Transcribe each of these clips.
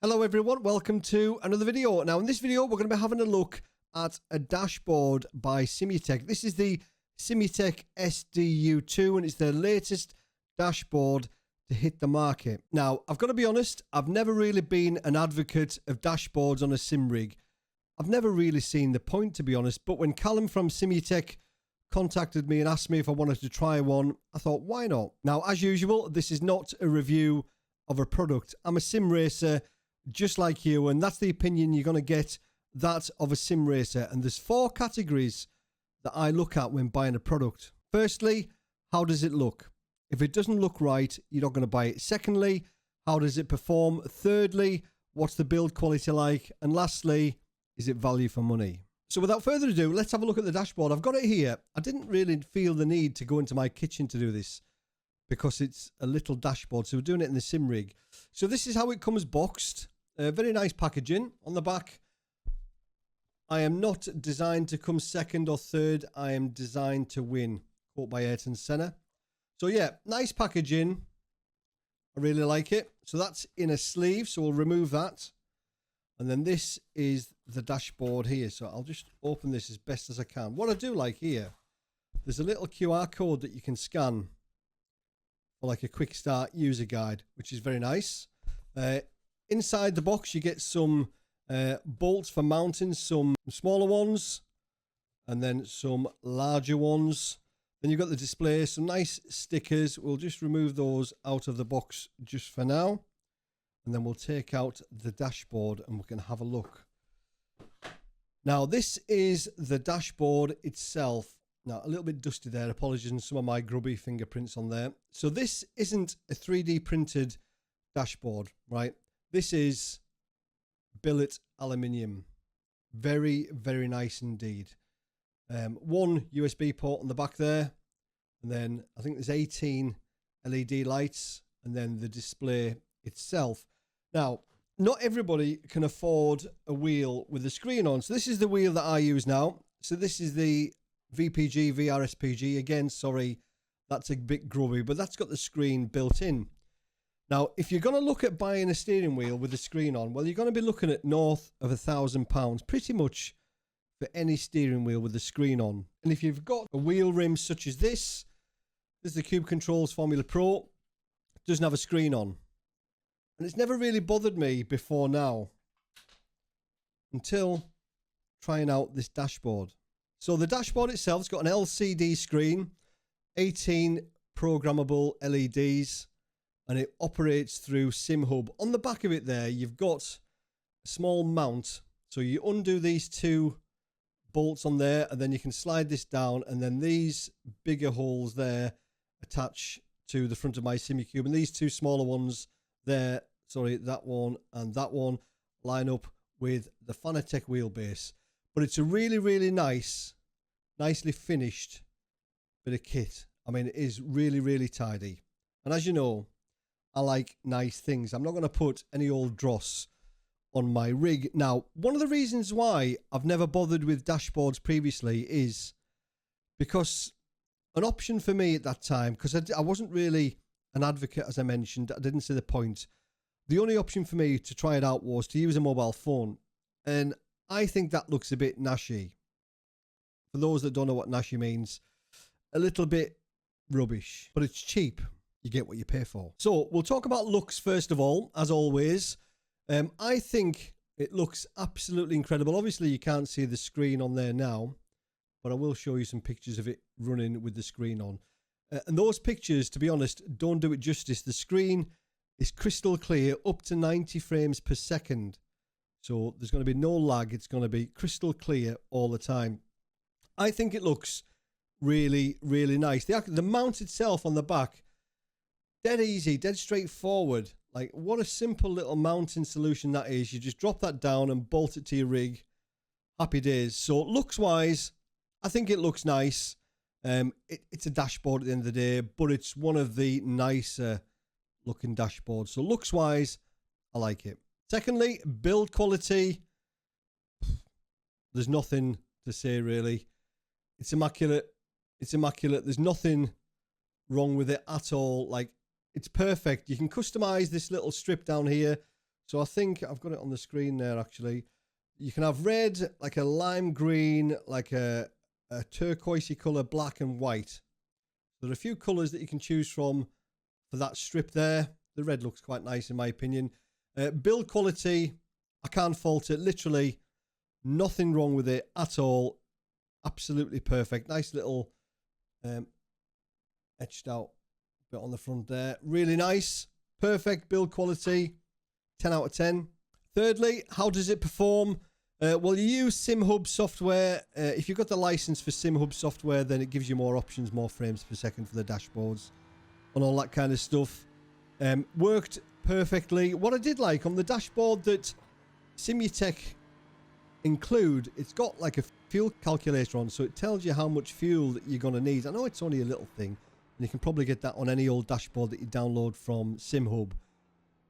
Hello everyone, welcome to another video. Now in this video we're going to be having a look at a dashboard by Simutec. This is the Simutec SDU-2 and it's their latest dashboard to hit the market. Now I've got to be honest, I've never really been an advocate of dashboards on a sim rig. I've never really seen the point, to be honest, but when Callum from Simutec contacted me and asked me if I wanted to try one, I thought why not? Now as usual, this is not a review of a product. I'm a sim racer just like you, and that's the opinion you're going to get, that of a sim racer. And there's four categories that I look at when buying a product. Firstly, how does it look? If it doesn't look right, you're not going to buy it. Secondly, how does it perform? Thirdly, what's the build quality like? And lastly, is it value for money? So without further ado, let's have a look at the dashboard. I've got it here. I didn't really feel the need to go into my kitchen to do this because it's a little dashboard, so we're doing it in the sim rig. So this is how it comes boxed. Very nice packaging. On the back, I am not designed to come second or third. I am designed to win. Quote by Ayrton Senna. So yeah, nice packaging. I really like it. So that's in a sleeve, so we'll remove that. And then this is the dashboard here. So I'll just open this as best as I can. What I do like here, there's a little QR code that you can scan for like a quick start user guide, which is very nice. Inside the box, you get some bolts for mounting, some smaller ones, and then some larger ones. Then you've got the display, some nice stickers. We'll just remove those out of the box just for now. And then we'll take out the dashboard and we can have a look. Now, this is the dashboard itself. Now, a little bit dusty there. Apologies on some of my grubby fingerprints on there. So this isn't a 3D printed dashboard, right? This is billet aluminium. Very, very nice indeed. One USB port on the back there. And then I think there's 18 LED lights. And then the display itself. Now, not everybody can afford a wheel with a screen on. So this is the wheel that I use now. So this is the VPG VRSPG. Again, sorry, that's a bit grubby, but that's got the screen built in. Now, if you're going to look at buying a steering wheel with the screen on, well, you're going to be looking at north of £1,000, pretty much for any steering wheel with the screen on. And if you've got a wheel rim such as this is the Cube Controls Formula Pro, it doesn't have a screen on. And it's never really bothered me before now, until trying out this dashboard. So the dashboard itself has got an LCD screen, 18 programmable LEDs, and it operates through SimHub. On the back of it there, you've got a small mount. So you undo these two bolts on there, and then you can slide this down, and then these bigger holes there attach to the front of my SimuCube. And these two smaller ones there, sorry, that one and that one, line up with the Fanatec wheelbase. But it's a really, really nicely finished bit of kit. I mean, it is really, really tidy. And as you know, I like nice things. I'm not going to put any old dross on my rig. Now, one of the reasons why I've never bothered with dashboards previously is because an option for me at that time, because I wasn't really an advocate, as I mentioned, I didn't see the point. The only option for me to try it out was to use a mobile phone. And I think that looks a bit nashy. For those that don't know what nashy means, a little bit rubbish, but it's cheap. You get what you pay for. So we'll talk about looks first of all, as always. I think it looks absolutely incredible. Obviously, you can't see the screen on there now, but I will show you some pictures of it running with the screen on. And those pictures, to be honest, don't do it justice. The screen is crystal clear, up to 90 frames per second. So there's going to be no lag. It's going to be crystal clear all the time. I think it looks really, really nice. The mount itself on the back, dead easy, dead straightforward. Like, what a simple little mounting solution that is. You just drop that down and bolt it to your rig. Happy days. So looks wise, I think it looks nice. It's a dashboard at the end of the day, but it's one of the nicer looking dashboards. So looks wise, I like it. Secondly, build quality. There's nothing to say really. It's immaculate. It's immaculate. There's nothing wrong with it at all. Like, it's perfect. You can customize this little strip down here So I think I've got it on the screen there actually. You can have red, like a lime green, like a turquoisey colour, black and white. There are a few colours that you can choose from for that strip there. The red looks quite nice in my opinion. Build quality, I can't fault it. Literally nothing wrong with it at all. Absolutely perfect. Nice little etched out bit on the front there. Really nice. Perfect build quality. 10 out of 10. Thirdly, how does it perform? Well, you use SimHub software. If you've got the license for SimHub software, then it gives you more options, more frames per second for the dashboards and all that kind of stuff. Worked perfectly. What I did like on the dashboard that Simutec include, it's got like a fuel calculator on, so it tells you how much fuel that you're going to need. I know it's only a little thing, and you can probably get that on any old dashboard that you download from SimHub.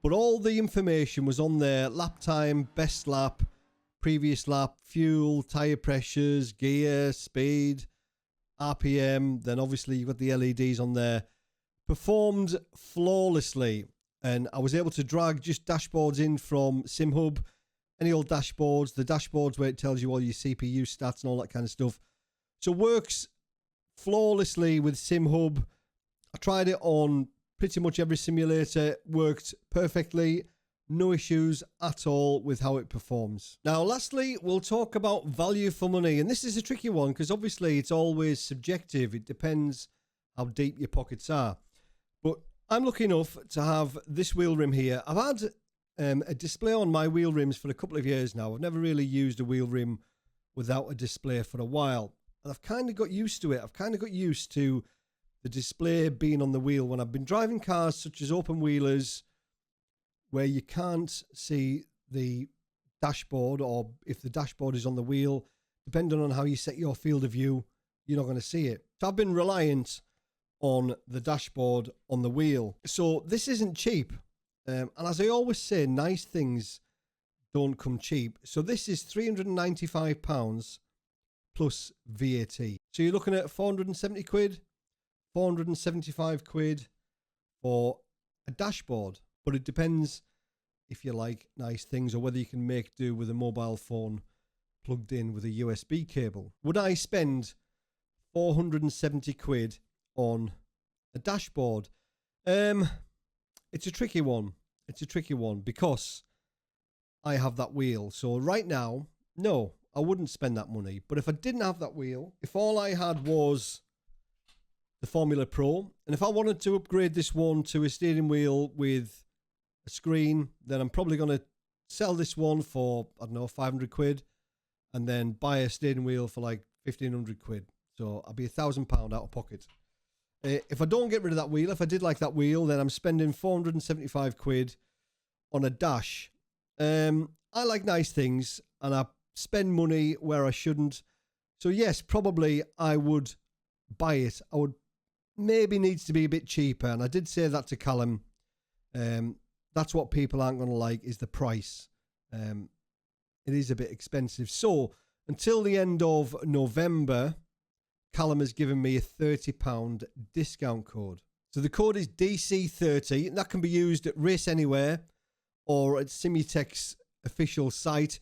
But all the information was on there: lap time, best lap, previous lap, fuel, tyre pressures, gear, speed, RPM. Then obviously you've got the LEDs on there. Performed flawlessly, and I was able to drag just dashboards in from SimHub, any old dashboards, the dashboards where it tells you all your CPU stats and all that kind of stuff. So works flawlessly with SimHub. I tried it on pretty much every simulator, worked perfectly, no issues at all with how it performs. Now, lastly, we'll talk about value for money. And this is a tricky one because obviously it's always subjective. It depends how deep your pockets are. But I'm lucky enough to have this wheel rim here. I've had a display on my wheel rims for a couple of years now. I've never really used a wheel rim without a display for a while. And I've kind of got used to it. I've kind of got used to the display being on the wheel when I've been driving cars such as open wheelers where you can't see the dashboard, or if the dashboard is on the wheel, depending on how you set your field of view, you're not going to see it. So I've been reliant on the dashboard on the wheel. So this isn't cheap. And as I always say, nice things don't come cheap. So this is £395 plus VAT. So you're looking at 470 quid, 475 quid for a dashboard. But it depends if you like nice things or whether you can make do with a mobile phone plugged in with a USB cable. Would I spend 470 quid on a dashboard? It's a tricky one. It's a tricky one because I have that wheel. So right now, no, I wouldn't spend that money. But if I didn't have that wheel, if all I had was the Formula Pro, and if I wanted to upgrade this one to a steering wheel with a screen, then I'm probably going to sell this one for, I don't know, 500 quid and then buy a steering wheel for like 1,500 quid. So I'll be £1,000 out of pocket. If I don't get rid of that wheel, if I did like that wheel, then I'm spending 475 quid on a dash. I like nice things and I spend money where I shouldn't. So yes, probably I would buy it. I would maybe needs to be a bit cheaper. And I did say that to Callum. That's what people aren't going to like, is the price. It is a bit expensive. So until the end of November, Callum has given me a £30 discount code. So the code is DC30, and that can be used at Race Anywhere or at Simutec's official site.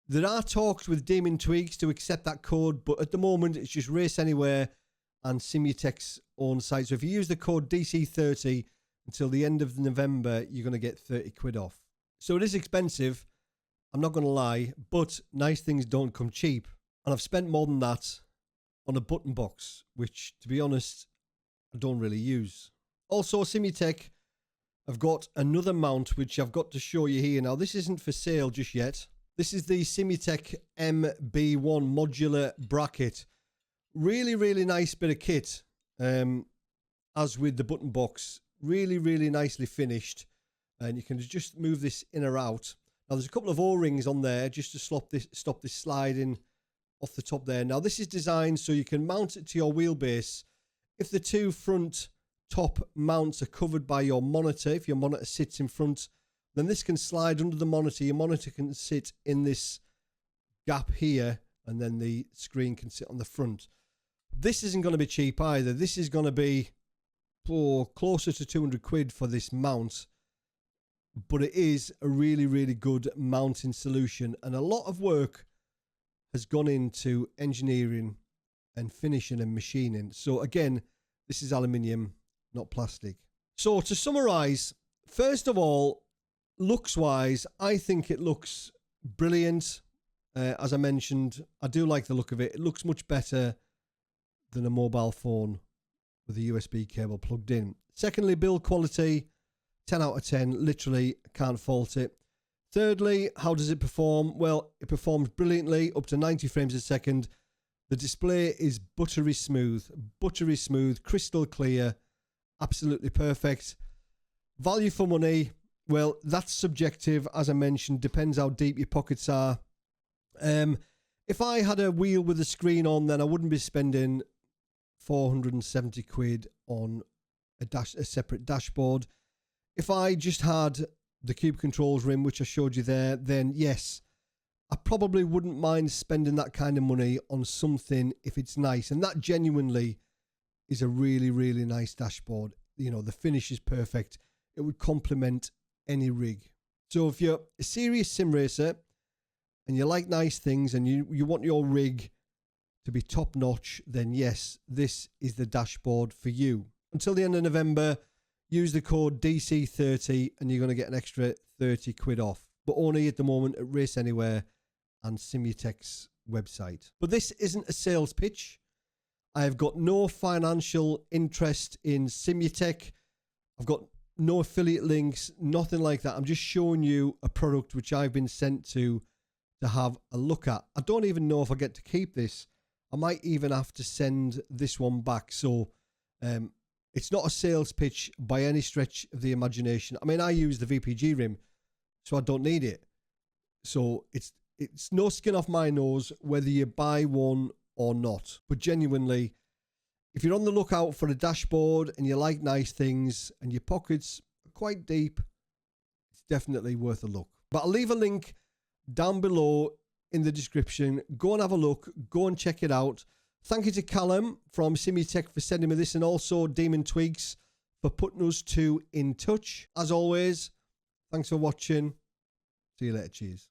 There are talks with Demon Twigs to accept that code, but at the moment it's just Race Anywhere and Simutec's own site. So if you use the code DC30 until the end of November, you're going to get 30 quid off. So it is expensive, I'm not going to lie, but nice things don't come cheap. And I've spent more than that on a button box, which, to be honest, I don't really use. Also, Simutec have got another mount, which I've got to show you here. Now, this isn't for sale just yet. This is the Simutec MB1 modular bracket. Really, really nice bit of kit. As with the button box, really, really nicely finished. And you can just move this in or out. Now, there's a couple of O-rings on there just to stop this sliding off the top there. Now, this is designed so you can mount it to your wheelbase. If the two front top mounts are covered by your monitor, if your monitor sits in front, then this can slide under the monitor. Your monitor can sit in this gap here, and then the screen can sit on the front. This isn't going to be cheap either. This is going to be closer to 200 quid for this mount. but it is a really, really good mounting solution. And a lot of work has gone into engineering and finishing and machining. So again, this is aluminium, not plastic. So to summarize, first of all, looks wise, I think it looks brilliant. As I mentioned, I do like the look of it. It looks much better than a mobile phone with a USB cable plugged in. Secondly, build quality, 10 out of 10, literally can't fault it. Thirdly, how does it perform? Well, it performs brilliantly, up to 90 frames a second. The display is buttery smooth, crystal clear, absolutely perfect. Value for money, well, that's subjective, as I mentioned, depends how deep your pockets are. If I had a wheel with a screen on, then I wouldn't be spending 470 quid on a separate dashboard. If I just had the Cube Controls rim, which I showed you there, then yes, I probably wouldn't mind spending that kind of money on something if it's nice. And that genuinely is a really, really nice dashboard. You know, the finish is perfect. It would complement any rig. So if you're a serious sim racer and you like nice things and you want your rig to be top notch, then yes, this is the dashboard for you. Until the end of November, use the code DC30 and you're going to get an extra 30 quid off. But only at the moment at Race Anywhere and Simutec's website. But this isn't a sales pitch. I have got no financial interest in Simutec. I've got no affiliate links, nothing like that. I'm just showing you a product which I've been sent to have a look at. I don't even know if I get to keep this. I might even have to send this one back. So it's not a sales pitch by any stretch of the imagination. I mean, I use the VPG rim, so I don't need it. So it's no skin off my nose whether you buy one or not. But genuinely, if you're on the lookout for a dashboard and you like nice things and your pockets are quite deep, it's definitely worth a look. But I'll leave a link down below in the description. Go and have a look. Go and check it out. Thank you to Callum from Simutec for sending me this, and also Demon Twigs for putting us two in touch. As always, thanks for watching. See you later. Cheers.